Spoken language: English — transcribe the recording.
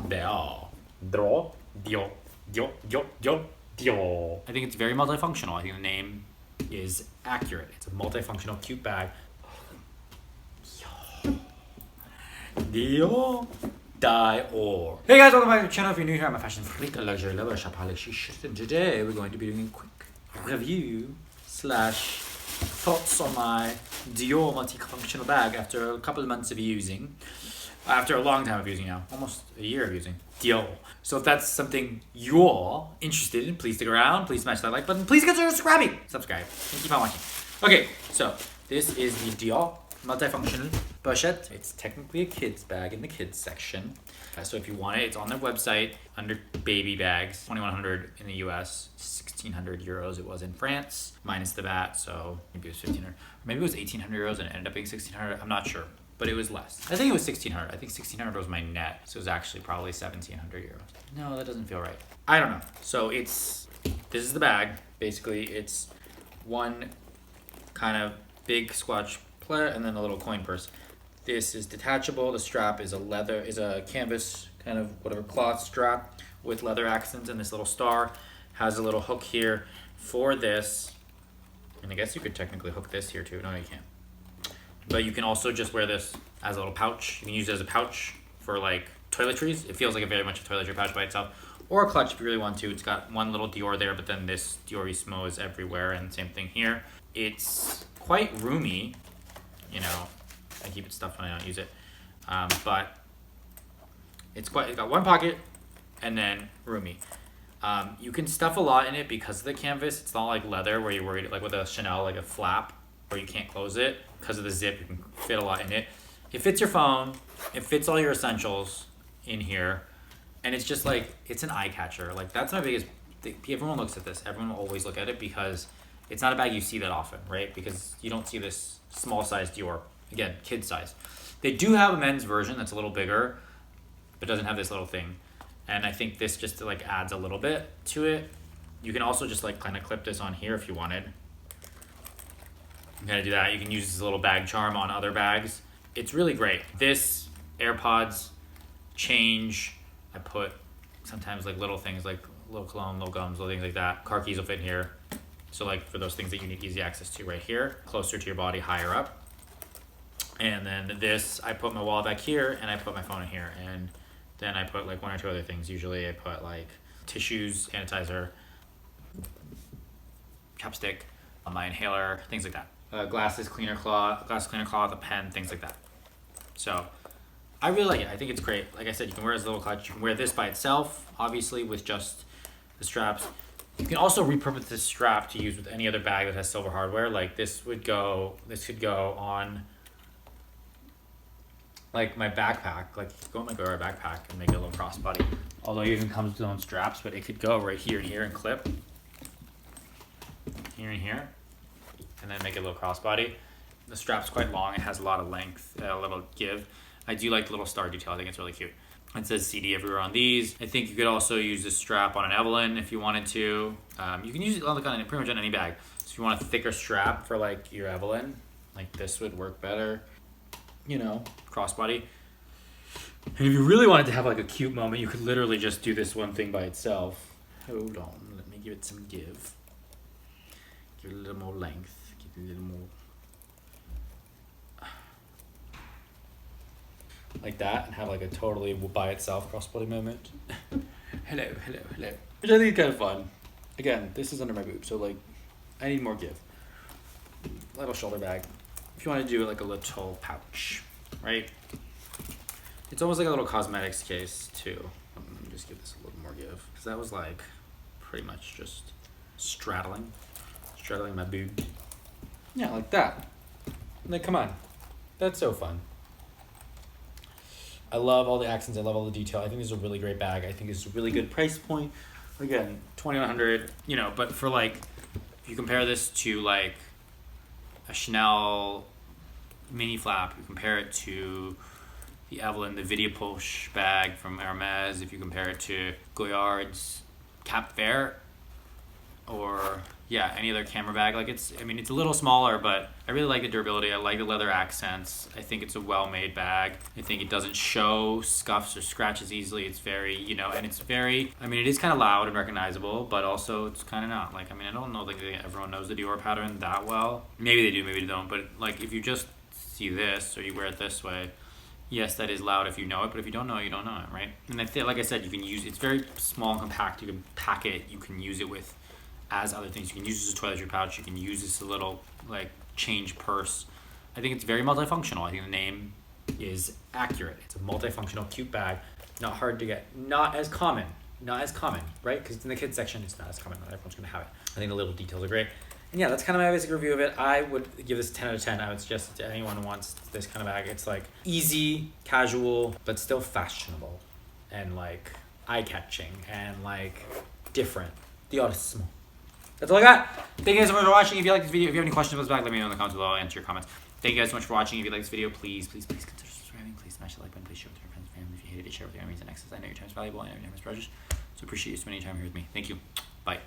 Dior. Dior. Dior. Dior. Dior. Dior. Dior. I think it's very multifunctional. I think the name is accurate. It's a multifunctional cute bag. Dior. Dior. Hey guys, welcome back to the channel. If you're new here, I'm a fashion freak, a luxury lover, a shopaholic, and today we're going to be doing a quick review slash thoughts on my Dior multifunctional bag after a couple of months of using. After a long time of using now, almost a year of using Dior. So if that's something you're interested in, please stick around. Please smash that like button. Please consider subscribing. Subscribe and keep on watching. Okay, so this is the Dior multifunctional pochette. It's technically a kid's bag in the kids section. So if you want it, it's on their website under baby bags. 2,100 in the US, 1,600 euros it was in France, minus the VAT. So maybe it was 1,500, maybe it was 1,800 euros and it ended up being 1,600. I'm not sure. But it was less. I think it was 1,600. I think 1,600 was my net. So it was actually probably 1,700 euros. No, that doesn't feel right. I don't know. So this is the bag. Basically, it's one kind of big squash player and then a little coin purse. This is detachable. The strap is a canvas kind of whatever cloth strap with leather accents, and this little star has a little hook here for this. And I guess you could technically hook this here too. No, you can't. But you can also just wear this as a little pouch. You can use it as a pouch for like toiletries. It feels like very much a toiletry pouch by itself. Or a clutch if you really want to. It's got one little Dior there, but then this Diorismo is everywhere, and same thing here. It's quite roomy. You know, I keep it stuffed when I don't use it. But it's got one pocket and then roomy. You can stuff a lot in it because of the canvas. It's not like leather where you're worried, like with a Chanel, like a flap where you can't close it. Because of the zip, you can fit a lot in it. It fits your phone. It fits all your essentials in here. And it's just like, it's an eye catcher. Like that's my biggest thing. Everyone looks at this. Everyone will always look at it because it's not a bag you see that often, right? Because you don't see this small size Dior. Again, kid size. They do have a men's version that's a little bigger, but doesn't have this little thing. And I think this just like adds a little bit to it. You can also just like kind of clip this on here if you wanted. You gotta do that. You can use this little bag charm on other bags. It's really great. This, AirPods, change. I put sometimes like little things like little cologne, little gums, little things like that. Car keys will fit in here. So like for those things that you need easy access to right here, closer to your body, higher up. And then this, I put my wallet back here and I put my phone in here. And then I put like one or two other things. Usually I put like tissues, sanitizer, chapstick, my inhaler, things like that. Glasses cleaner cloth, a pen, things like that. So I really like it. I think it's great. Like I said, you can wear it as a little clutch. You can wear this by itself, obviously, with just the straps. You can also repurpose this strap to use with any other bag that has silver hardware. Like this could go on like my backpack. Like go in my Dior backpack and make it a little crossbody. Although it even comes with its own straps, but it could go right here and here and clip. Here and here. And then make it a little crossbody. The strap's quite long. It has a lot of length, a little give. I do like the little star detail. I think it's really cute. It says CD everywhere on these. I think you could also use this strap on an Evelyn if you wanted to. You can use it on pretty much on any bag. So if you want a thicker strap for like your Evelyn, like this would work better. You know, crossbody. And if you really wanted to have like a cute moment, you could literally just do this one thing by itself. Hold on, let me give it some give. Give it a little more length. A little more like that, and have like a totally by itself crossbody moment. hello. Which I think is kind of fun. Again, this is under my boob, so like I need more give. Little shoulder bag. If you want to do like a little pouch, right? It's almost like a little cosmetics case too. Let me just give this a little more give, because that was like pretty much just straddling my boob. Yeah, like that. Like, come on. That's so fun. I love all the accents. I love all the detail. I think this is a really great bag. I think it's a really good price point. Again, 2,100, you know, but for like, if you compare this to like a Chanel mini flap, you compare it to the Evelyn, the Vidia Poche bag from Hermes, if you compare it to Goyard's Cap Vert, or yeah, any other camera bag. Like it's a little smaller, but I really like the durability. I like the leather accents. I think it's a well-made bag. I think it doesn't show scuffs or scratches easily. It's very, and it's very, it is kind of loud and recognizable, but also it's kind of not. Like, I don't know that everyone knows the Dior pattern that well. Maybe they do, maybe they don't, but like if you just see this or you wear it this way, yes, that is loud if you know it, but if you don't know it, you don't know it, right? And I feel, like I said, you can use it's very small and compact. You can pack it, you can use it with as other things. You can use this as a toiletry pouch, you can use this as a little like change purse. I think it's very multifunctional. I think the name is accurate. It's a multifunctional cute bag, not hard to get, not as common, right? Because in the kids section, it's not as common. Not everyone's gonna have it. I think the little details are great. And yeah, that's kind of my basic review of it. I would give this 10 out of 10. I would suggest it to anyone who wants this kind of bag. It's like easy, casual, but still fashionable and like eye-catching and like different. The artist is small. That's all I got. Thank you guys so much for watching. If you like this video, if you have any questions about this bag, let me know in the comments below. I'll answer your comments. Thank you guys so much for watching. If you like this video, please consider subscribing. Please smash the like button. Please share it with your friends and family. If you hated it, share it with your enemies and exes. I know your time is valuable. I know your time is precious. So appreciate you spending time here with me. Thank you. Bye.